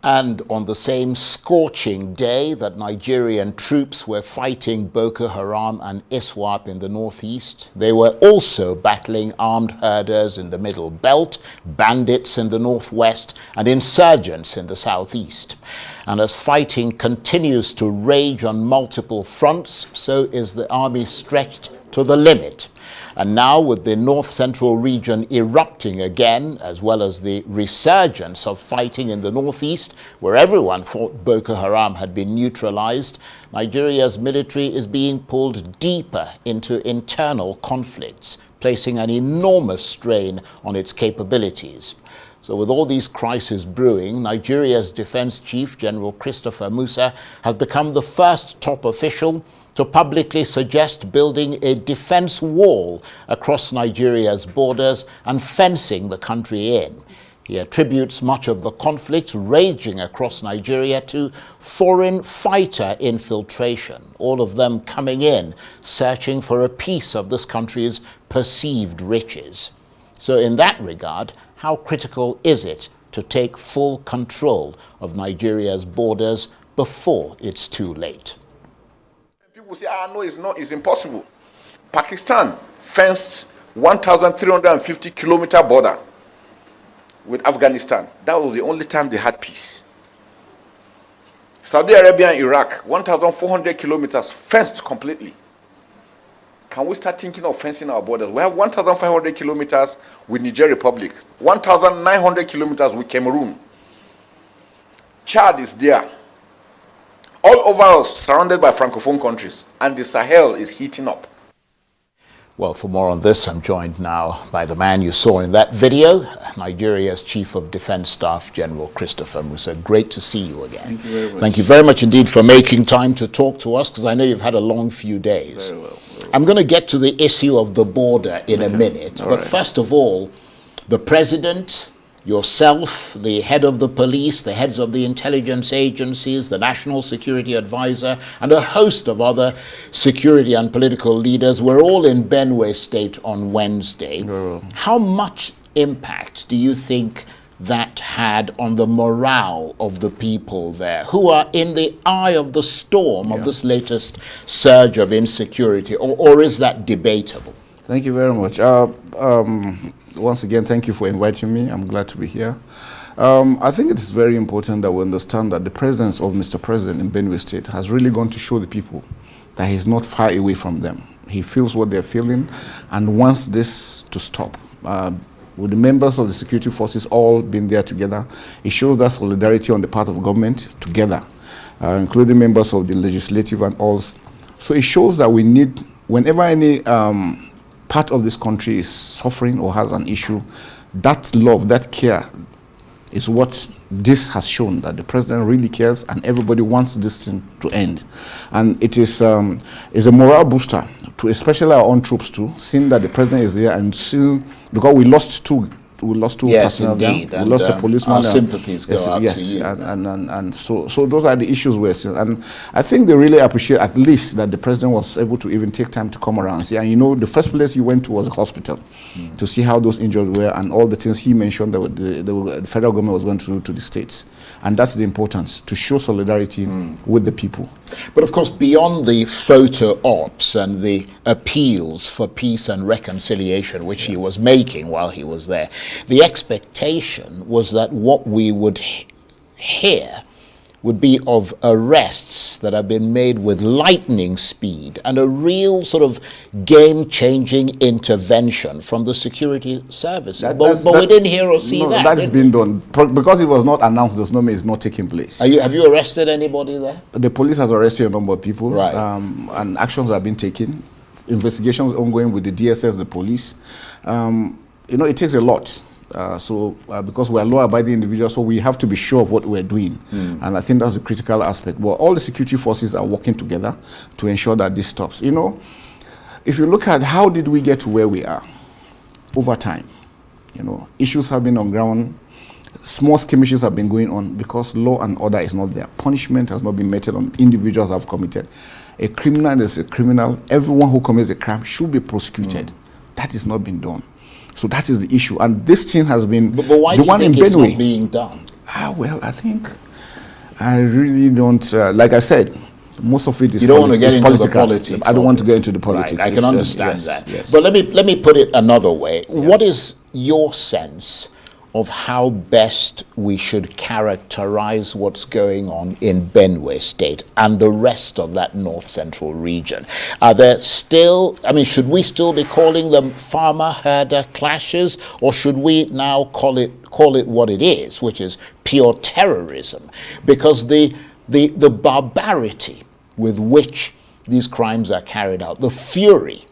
And on the same scorching day that Nigerian troops were fighting Boko Haram and ISWAP in the northeast, they were also battling armed herders in the Middle Belt, bandits in the northwest, and insurgents in the southeast. And as fighting continues to rage on multiple fronts, so is the army stretched to the limit. And now, with the north central region erupting again, as well as the resurgence of fighting in the northeast, where everyone thought Boko Haram had been neutralized, Nigeria's military is being pulled deeper into internal conflicts, placing an enormous strain on its capabilities. So with all these crises brewing, Nigeria's defense chief, General Christopher Musa, has become the first top official to publicly suggest building a defense wall across Nigeria's borders and fencing the country in. He attributes much of the conflict raging across Nigeria to foreign fighter infiltration, all of them coming in, searching for a piece of this country's perceived riches. So in that regard, how critical is it to take full control of Nigeria's borders before it's too late? People say, no, it's impossible. Pakistan fenced 1,350-kilometer border with Afghanistan. That was the only time they had peace. Saudi Arabia and Iraq, 1,400 kilometers fenced completely. Can we start thinking of fencing our borders? We have 1,500 kilometers with Niger Republic, 1,900 kilometers with Cameroon. Chad is there. All over us, surrounded by Francophone countries, and the Sahel is heating up. Well, for more on this, I'm joined now by the man you saw in that video, Nigeria's Chief of Defense Staff, General Christopher Musa. Great to see you again. Thank you very much. Thank you very much indeed for making time to talk to us, because I know you've had a long few days. Very well. I'm going to get to the issue of the border in a minute, but right. First of all, the President, yourself, the head of the police, the heads of the intelligence agencies, the National Security Advisor, and a host of other security and political leaders were all in Benue State on Wednesday. How much impact do you think that had on the morale of the people there, who are in the eye of the storm of this latest surge of insecurity, or is that debatable? Thank you very much. Once again, thank you for inviting me. I'm glad to be here. I think it is very important that we understand that the presence of Mr. President in Benue State has really gone to show the people that he's not far away from them. He feels what they're feeling and wants this to stop. With the members of the security forces all being there together, it shows that solidarity on the part of government together, including members of the legislative and all. So it shows that we need, whenever any part of this country is suffering or has an issue, that love, that care is what this has shown, that the president really cares and everybody wants this thing to end. And it is a morale booster to especially our own troops too, seeing that the president is there and seeing, because we lost two yes, personnel indeed. there. We lost a policeman. Our sympathies go out to you. And so those are the issues we're seeing. And I think they really appreciate at least that the president was able to even take time to come around and see. And you know, the first place you went to was a hospital to see how those injured were and all the things he mentioned that the federal government was going to do to the states. And that's the importance, to show solidarity with the people. But of course, beyond the photo ops and the appeals for peace and reconciliation, which he was making while he was there, the expectation was that what we would hear would be of arrests that have been made with lightning speed and a real sort of game-changing intervention from the security services. But we didn't hear or see that. That has been done. Because it was not announced, does not mean it's not taking place. Have you arrested anybody there? The police has arrested a number of people, right. And actions have been taken. Investigations ongoing with the DSS, the police. You know, it takes a lot. Because we are law-abiding individuals, so we have to be sure of what we're doing. And I think that's a critical aspect. But all the security forces are working together to ensure that this stops. You know, if you look at how did we get to where we are over time, you know, issues have been on ground, small skirmishes have been going on because law and order is not there. Punishment has not been meted on individuals who have committed. A criminal is a criminal. Everyone who commits a crime should be prosecuted. That has not been done. So that is the issue, and this thing has been but why the do you one think in it's Benue not being done? Well, I think I really don't. Like I said, most of it is. You don't want to get into political. the politics. I don't want to get into the politics. Right, I can understand yes, that. yes. But let me put it another way. What is your sense of how best we should characterize what's going on in Benue State and the rest of that north central region? Are there still, I mean, should we still be calling them farmer-herder clashes, or should we now call it what it is, which is pure terrorism? Because the barbarity with which these crimes are carried out, the fury,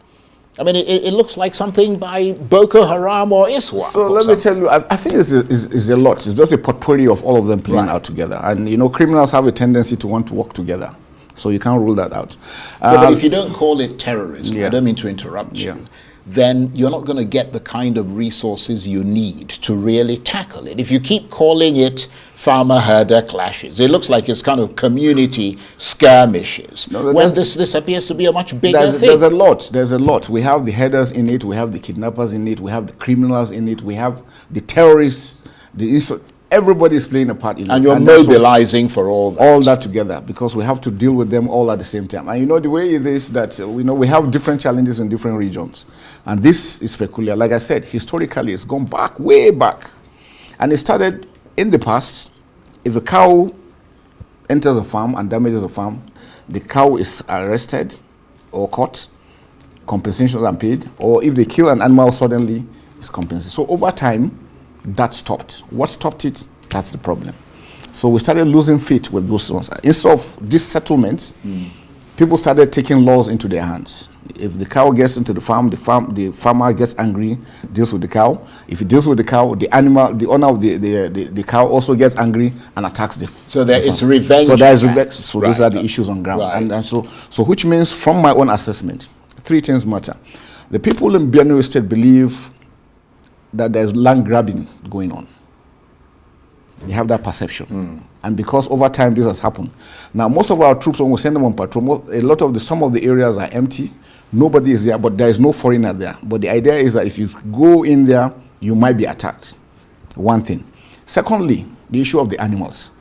I mean, it looks like something by Boko Haram or ISWAP. So let me tell you, I think it's a lot. It's just a portfolio of all of them playing out together. And, you know, criminals have a tendency to want to work together. So you can't rule that out. But if you don't call it terrorism, Yeah. I don't mean to interrupt you, Yeah. then you're not going to get the kind of resources you need to really tackle it. If you keep calling it farmer-herder clashes, it looks like it's kind of community skirmishes, No, when this appears to be a much bigger thing. There's a lot. We have the herders in it, we have the kidnappers in it, we have the criminals in it, we have the terrorists, everybody is playing a part in it. And you're mobilizing for all that. All that together, because we have to deal with them all at the same time. And you know, the way it is that we have different challenges in different regions. And this is peculiar. Like I said, historically, it's gone back, way back. And it started in the past. If a cow enters a farm and damages a farm, the cow is arrested or caught, compensation are paid, or if they kill an animal suddenly, it's compensated. So over time, that stopped. What stopped it? That's the problem. So we started losing faith with those ones. Instead of these settlements, people started taking laws into their hands. If the cow gets into the farmer gets angry, deals with the cow. If he deals with the cow, the owner of the cow also gets angry and attacks the So there is revenge. So there is revenge. attacks. So Right. these are the issues on ground. Right. And so which means, from my own assessment, three things matter. The people in Benue State believe that there's land grabbing going on. They have that perception. And because over time this has happened. Now most of our troops, when we send them on patrol, some of the areas are empty. Nobody is there, but there is no foreigner there. But the idea is that if you go in there, you might be attacked. One thing. Secondly, the issue of the animals.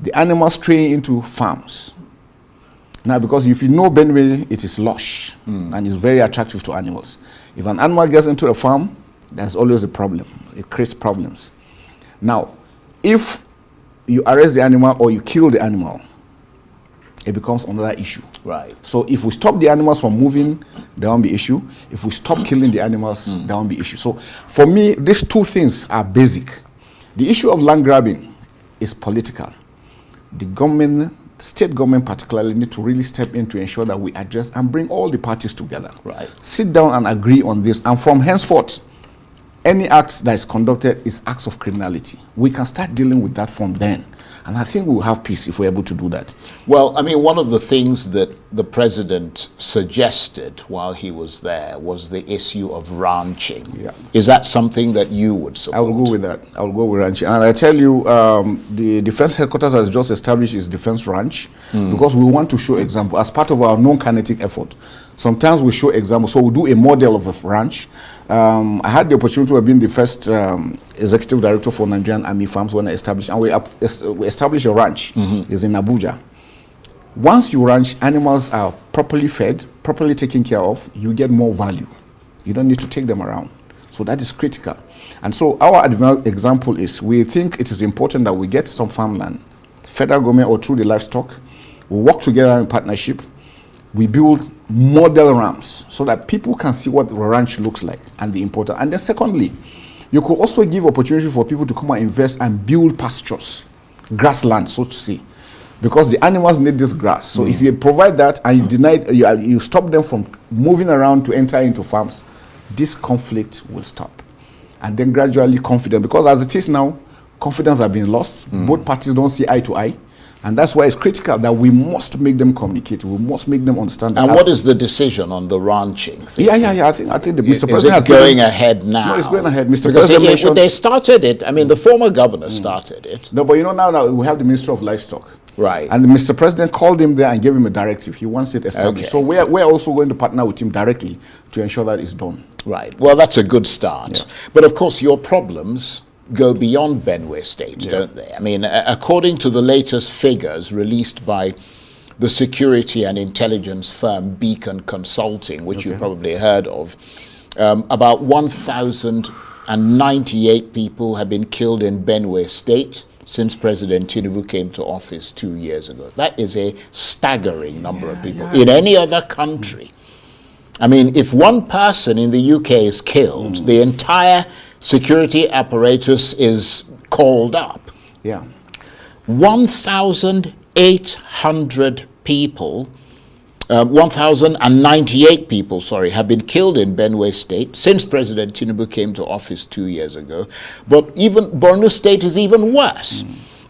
The animals stray into farms. Now, because if you know Benue, it is lush and it's very attractive to animals. If an animal gets into a farm, there's always a problem. It creates problems. Now, if you arrest the animal or you kill the animal, it becomes another issue. Right. So if we stop the animals from moving, there won't be issue. If we stop killing the animals, there won't be issue. So for me, these two things are basic. The issue of land grabbing is political. The government, state government particularly, need to really step in to ensure that we address and bring all the parties together. Right. Sit down and agree on this. And from henceforth, any acts that is conducted is acts of criminality. We can start dealing with that from then. And I think we'll have peace if we're able to do that. Well, I mean, one of the things that the president suggested while he was there was the issue of ranching. Yeah. Is that something that you would support? I will go with that. I will go with ranching. And I tell you, the defense headquarters has just established its defense ranch because we want to show example as part of our non-kinetic effort. Sometimes we show examples. So we do a model of a ranch. I had the opportunity to have been the first executive director for Nigerian Army Farms when I established, and we established a ranch. It's in Abuja. Once you ranch, animals are properly fed, properly taken care of, you get more value. You don't need to take them around. So that is critical. And so our example is, we think it is important that we get some farmland, federal government or through the livestock, we work together in partnership, we build model ramps so that people can see what the ranch looks like and the importance. And then secondly, you could also give opportunity for people to come and invest and build pastures, grassland, so to say, because the animals need this grass. So if you provide that and you stop them from moving around to enter into farms, this conflict will stop. And then gradually confidence, because as it is now, confidence has been lost. Both parties don't see eye to eye. And that's why it's critical that we must make them communicate. We must make them understand. And what is the decision on the ranching thing? Yeah. I think the Mr. Is President has it going ahead now? No, it's going ahead. Mr. Because President mentioned, they started it. I mean, the former governor started it. no, but you know now we have the Minister of Livestock. Right. And the Mr. President called him there and gave him a directive. He wants it established. Okay. So we're also going to partner with him directly to ensure that it's done. Right. Well, that's a good start. Yeah. But of course, your problems go beyond Benue State, don't they? I mean, according to the latest figures released by the security and intelligence firm Beacon Consulting, which you probably heard of, about 1,098 people have been killed in Benue State since President Tinubu came to office 2 years ago. That is a staggering number of people. In any other country, I mean, if one person in the UK is killed, the entire security apparatus is called up. 1,800 people, 1,098 people, have been killed in Benue State since President Tinubu came to office 2 years ago. But even Borno State is even worse.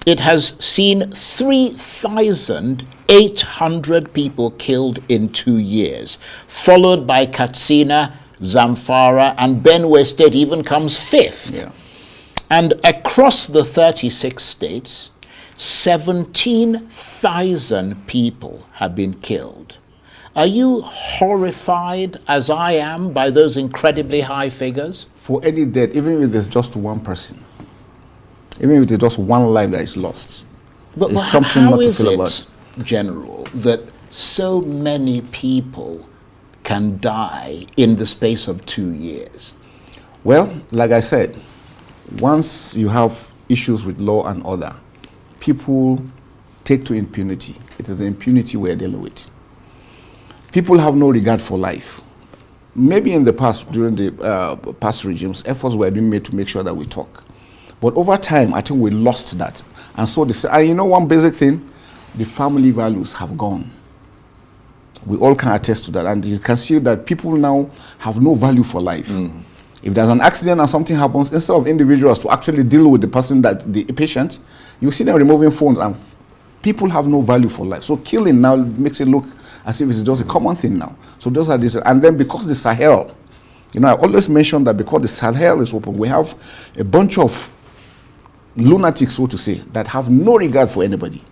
It has seen 3,800 people killed in 2 years, followed by Katsina, Zamfara, and Benue State even comes fifth. And across the 36 states, 17,000 people have been killed. Are you horrified, as I am, by those incredibly high figures? For any death, even if there's just one person, even if it's just one life that is lost, but it's something how not to is feel it, about. General, that so many people can die in the space of 2 years? Well, like I said, once you have issues with law and order, people take to impunity. It is the impunity we're dealing with. People have no regard for life. Maybe in the past, during the past regimes, efforts were being made to make sure that we talk. But over time, I think we lost that. And so, you know, one basic thing, the family values have gone. We all can attest to that. And you can see that people now have no value for life. If there's an accident and something happens, instead of individuals to actually deal with the person, the patient, you see them removing phones, and people have no value for life. So killing now makes it look as if it's just a common thing now. So those are these. And then because the Sahel, you know, I always mention that because the Sahel is open, we have a bunch of lunatics, so to say, that have no regard for anybody.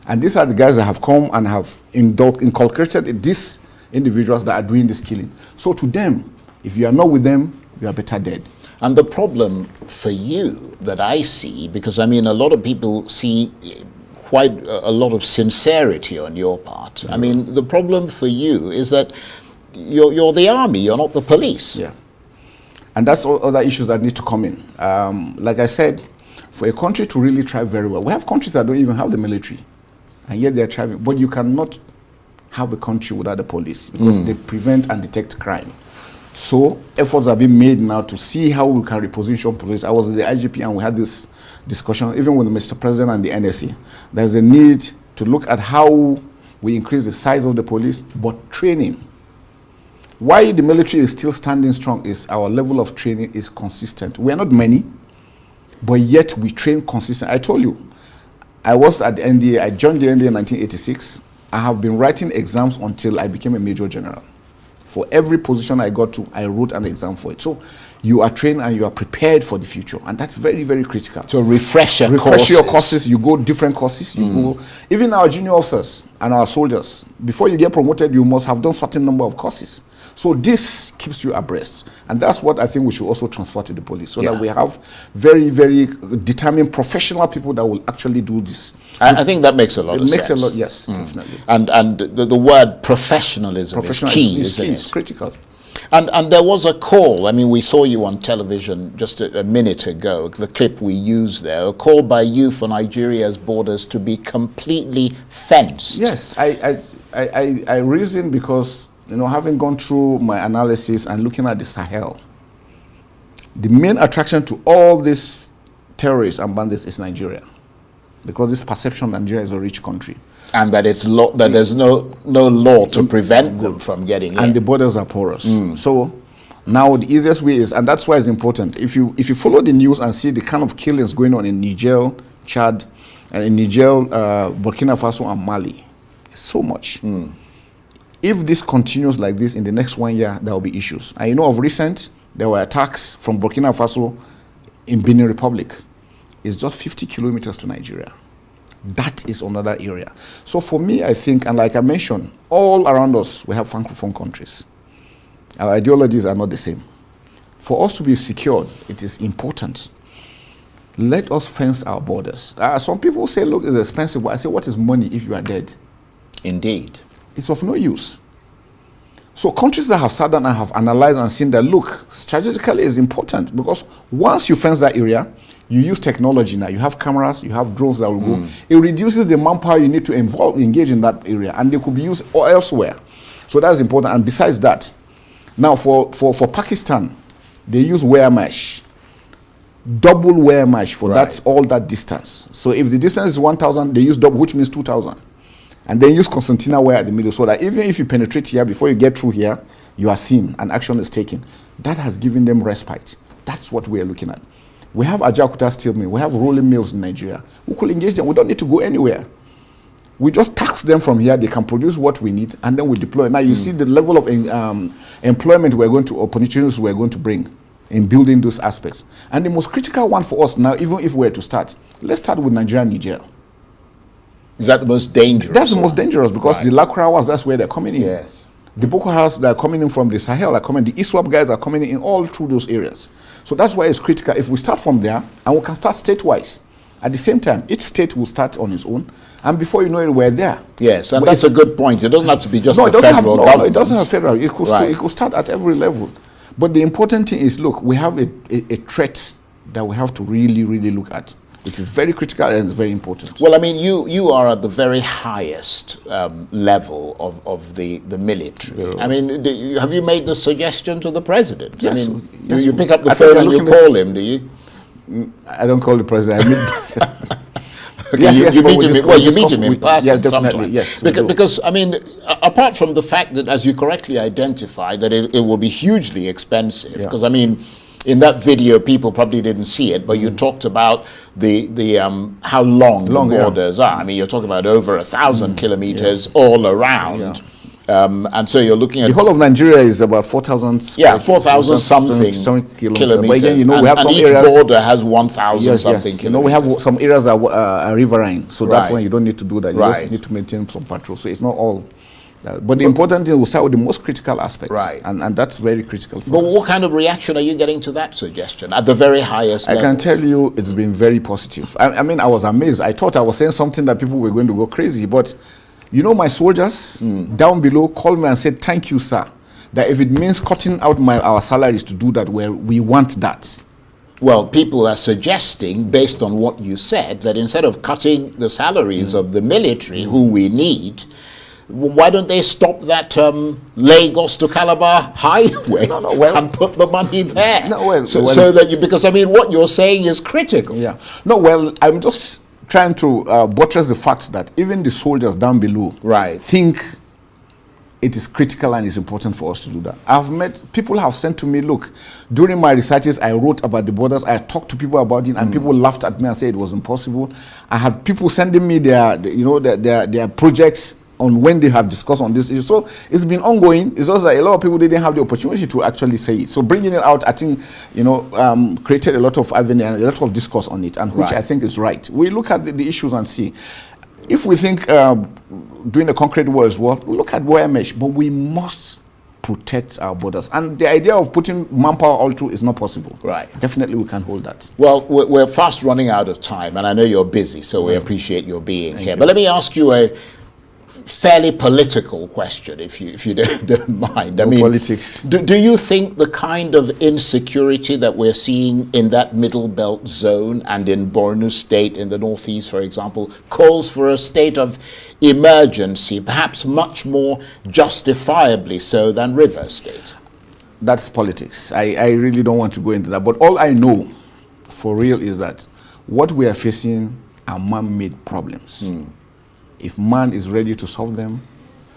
And these are the guys that have come and have inculcated these individuals that are doing this killing. So to them, if you are not with them, you are better dead. And the problem for you that I see, because I mean, a lot of people see quite a lot of sincerity on your part. I mean, the problem for you is that you're the army, you're not the police. And that's all other issues that need to come in. Like I said, for a country to really thrive very well, we have countries that don't even have the military, and yet they're thriving. But you cannot have a country without the police, because they prevent and detect crime. So efforts are being made now to see how we can reposition police. I was at the IGP and we had this discussion, even with Mr. President and the NSC. There's a need to look at how we increase the size of the police, but training. Why the military is still standing strong is our level of training is consistent. We are not many, but yet we train consistent. I told you, I was at the NDA, I joined the NDA in 1986. I have been writing exams until I became a Major General. For every position I got to, I wrote an exam for it. So you are trained and you are prepared for the future. And that's very, very critical. So refresh your courses. You go different courses. You go, even our junior officers and our soldiers, before you get promoted, you must have done certain number of courses. So this keeps you abreast. And that's what I think we should also transfer to the police, so that we have very, very determined professional people that will actually do this. I think that makes a lot of sense. It makes a lot, yes, definitely. And the word professionalism is key, isn't it? It's critical. And there was a call, I mean, we saw you on television just a minute ago, the clip we used there, a call by you for Nigeria's borders to be completely fenced. Yes, I reason because, you know, having gone through my analysis and looking at the Sahel, the main attraction to all these terrorists and bandits is Nigeria, because this perception Nigeria is a rich country. And that it's that there's no law to prevent them from getting in. And the borders are porous. So now the easiest way is, and that's why it's important, if you follow the news and see the kind of killings going on in Niger, Chad, and in Niger, Burkina Faso and Mali, it's so much. If this continues like this in the next 1 year, there will be issues. And you know, of recent, there were attacks from Burkina Faso in Benin Republic. It's just 50 kilometers to Nigeria. That is another area. So for me, I think, and like I mentioned, all around us, we have Francophone countries. Our ideologies are not the same. For us to be secured, it is important Let us fence our borders. Some people say, look, it's expensive. But I say, what is money if you are dead? Indeed. It's of no use. So countries that have sat down and have analyzed and seen that, look, strategically is important, because once you fence that area, you use technology now. You have cameras, you have drones that will go. It reduces the manpower you need to engage in that area, and they could be used elsewhere. So that's important. And besides that, now for Pakistan, they use wire mesh. Double wire mesh for all that distance. So if the distance is 1,000, they use double, which means 2,000. And then use concertina wire at the middle, so that even if you penetrate here, before you get through here, you are seen and action is taken. That has given them respite. That's what we are looking at. We have Ajaokuta steel mill. We have rolling mills in Nigeria. We could engage them. We don't need to go anywhere. We just tax them from here. They can produce what we need, and then we deploy. Now you see the level of employment opportunities we're going to bring in building those aspects. And the most critical one for us now, even if we were to start, let's start with Nigeria and Niger. Is that the most dangerous? That's the most dangerous, because the Lakrawas, that's where they're coming in. Yes. The Boko Haram that are coming in from the Sahel are coming. The ISWAP guys are coming in all through those areas. So that's why it's critical. If we start from there, and we can start state-wise, at the same time, each state will start on its own, and before you know it, we're there. Yes, and that's a good point. It doesn't have to be just no, the federal government. No, it doesn't have federal. It could start at every level. But the important thing is, look, we have a threat that we have to really, really look at. It is very critical and it's very important. Well, I mean, you are at the very highest level of the military. Yeah. I mean, have you made the suggestion to the president? Yes, I mean, yes, you pick up the phone and you call him, do you? I don't call the president. I meet the president. Okay, yes, you meet him. Well, you meet him in person. Yeah, definitely. Sometime. Yes, because I mean, apart from the fact that, as you correctly identified, that it will be hugely expensive. Because I mean, in that video, people probably didn't see it, but you talked about the how long the borders are. I mean, you're talking about over 1,000 kilometers all around. And so you're looking at the whole of Nigeria is about 4,000. Yeah, 4,000 something kilometers. But again, we have some each areas. Border has 1,000 something kilometers. We have some areas that are riverine, so that's when you don't need to do that. You just need to maintain some patrol. So it's not all. But the important thing, we'll start with the most critical aspects, and that's very critical for us. But what kind of reaction are you getting to that suggestion at the very highest level? I can tell you it's been very positive. I mean, I was amazed. I thought I was saying something that people were going to go crazy, but you know, my soldiers down below called me and said, "Thank you, sir. That if it means cutting out our salaries to do that, we want that." Well, people are suggesting, based on what you said, that instead of cutting the salaries of the military, who we need, why don't they stop that Lagos to Calabar highway and put the money there? So that because I mean, what you're saying is critical. Yeah. No, well, I'm just trying to buttress the fact that even the soldiers down below think it is critical and it's important for us to do that. I've met people have sent to me, look, during my researches, I wrote about the borders. I talked to people about it, and people laughed at me and said it was impossible. I have people sending me their projects on when they have discussed on this issue. So it's been ongoing. It's just that a lot of people didn't have the opportunity to actually say it. So bringing it out, I think, created a lot of avenue and a lot of discourse on it, and which I think is right. We look at the issues and see. If we think doing the concrete wall as well, look at wire mesh, but we must protect our borders. And the idea of putting manpower all through is not possible. Definitely we can hold that. Well, we're fast running out of time, and I know you're busy, so we appreciate your being here. But let me ask you a fairly political question, if you don't mind. I mean, politics. Do you think the kind of insecurity that we're seeing in that middle belt zone and in Borno State in the northeast, for example, calls for a state of emergency, perhaps much more justifiably so than Rivers State? That's politics. I really don't want to go into that. But all I know for real is that what we are facing are man-made problems. If man is ready to solve them,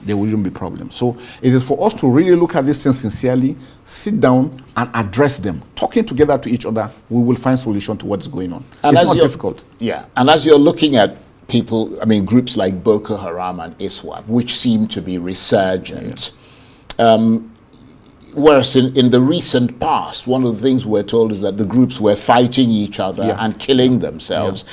there wouldn't be problems. So it is for us to really look at these things sincerely, sit down and address them. Talking together to each other, we will find solution to what's going on. And it's not difficult. Yeah, and as you're looking at people, I mean, groups like Boko Haram and ISWAP, which seem to be resurgent, whereas in the recent past, one of the things we're told is that the groups were fighting each other and killing themselves.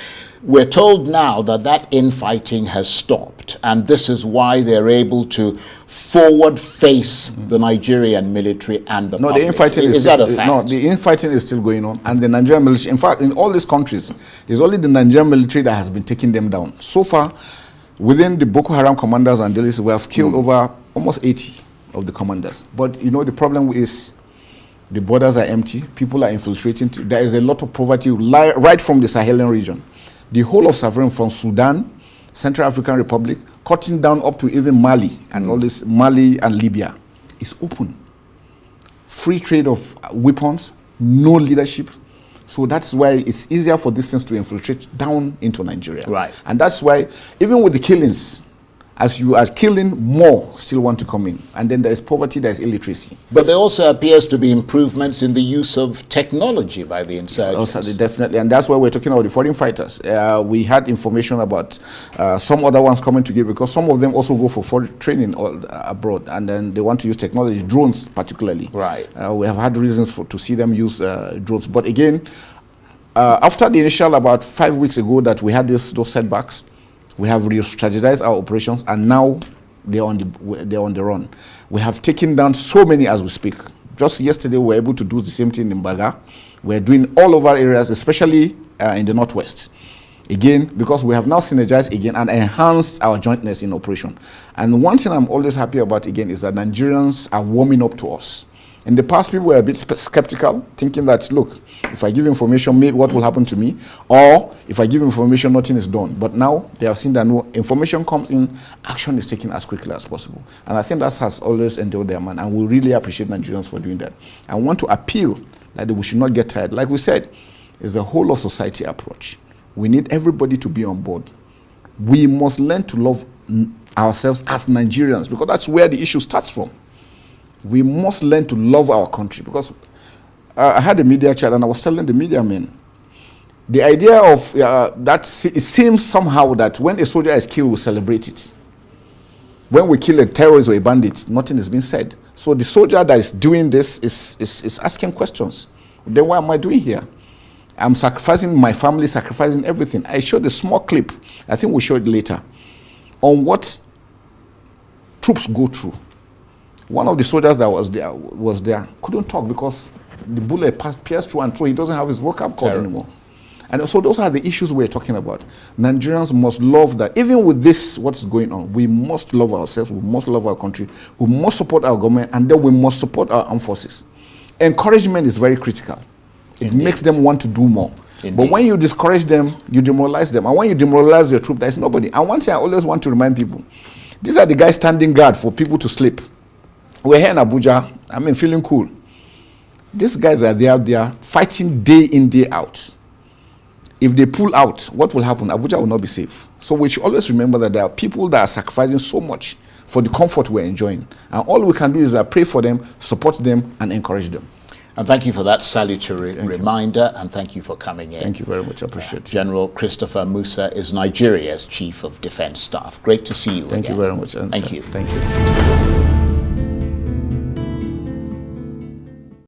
We're told now that infighting has stopped. developed, and this is why they're able to forward face the Nigerian military and the No, public. the infighting is still, that a fact? No, the infighting is still going on, and the Nigerian military. In fact, in all these countries, it's only the Nigerian military that has been taking them down. So far, within the Boko Haram commanders and Delis, we have killed over almost 80 of the commanders. But you know, the problem is the borders are empty. People are infiltrating. There is a lot of poverty right from the Sahelian region. The whole of Sahel, from Sudan, Central African Republic, cutting down up to even Mali and all this, Mali and Libya, is open. Free trade of weapons, no leadership. So that's why it's easier for these things to infiltrate down into Nigeria. Right. And that's why, even with the killings, as you are killing, more still want to come in. And then there is poverty, there is illiteracy. But there also appears to be improvements in the use of technology by the insurgents. Also, definitely, and that's why we're talking about the foreign fighters. We had information about some other ones coming to give, because some of them also go for foreign training abroad, and then they want to use technology, drones particularly. Right. We have had reasons to see them use drones. But again, after the initial, about 5 weeks ago, that we had those setbacks, we have re-strategized our operations, and now they're on the run. We have taken down so many as we speak. Just yesterday, we were able to do the same thing in Baga. We're doing all over areas, especially in the northwest. Again, because we have now synergized again and enhanced our jointness in operation. And one thing I'm always happy about again is that Nigerians are warming up to us. In the past, people were a bit skeptical, thinking that, look, if I give information, maybe what will happen to me? Or if I give information, nothing is done. But now they have seen that no, information comes in, action is taken as quickly as possible. And I think that has always endured their man. And we really appreciate Nigerians for doing that. I want to appeal that we should not get tired. Like we said, it's a whole of society approach. We need everybody to be on board. We must learn to love ourselves as Nigerians, because that's where the issue starts from. We must learn to love our country, because I had a media chat and I was telling the media men, the idea of that, it seems somehow that when a soldier is killed, we celebrate it. When we kill a terrorist or a bandit, nothing is being said. So the soldier that is doing this is asking questions. Then what am I doing here? I'm sacrificing my family, sacrificing everything. I showed a small clip, I think we'll show it later, on what troops go through. One of the soldiers that was there couldn't talk because the bullet pierced through and through. He doesn't have his vocal cord anymore. And so those are the issues we're talking about. Nigerians must love that. Even with this, what's going on, we must love ourselves, we must love our country, we must support our government, and then we must support our armed forces. Encouragement is very critical. It makes them want to do more. Indeed. But when you discourage them, you demoralize them. And when you demoralize your troop, there's nobody. And one thing I always want to remind people, these are the guys standing guard for people to sleep. We're here in Abuja, feeling cool. These guys are there, they are fighting day in, day out. If they pull out, what will happen? Abuja will not be safe. So we should always remember that there are people that are sacrificing so much for the comfort we're enjoying. And all we can do is pray for them, support them, and encourage them. And thank you for that salutary reminder, and thank you for coming in. Thank you very much. I appreciate it. General Christopher Musa is Nigeria's Chief of Defense Staff. Great to see you again. Thank you very much. Thank you. Thank you.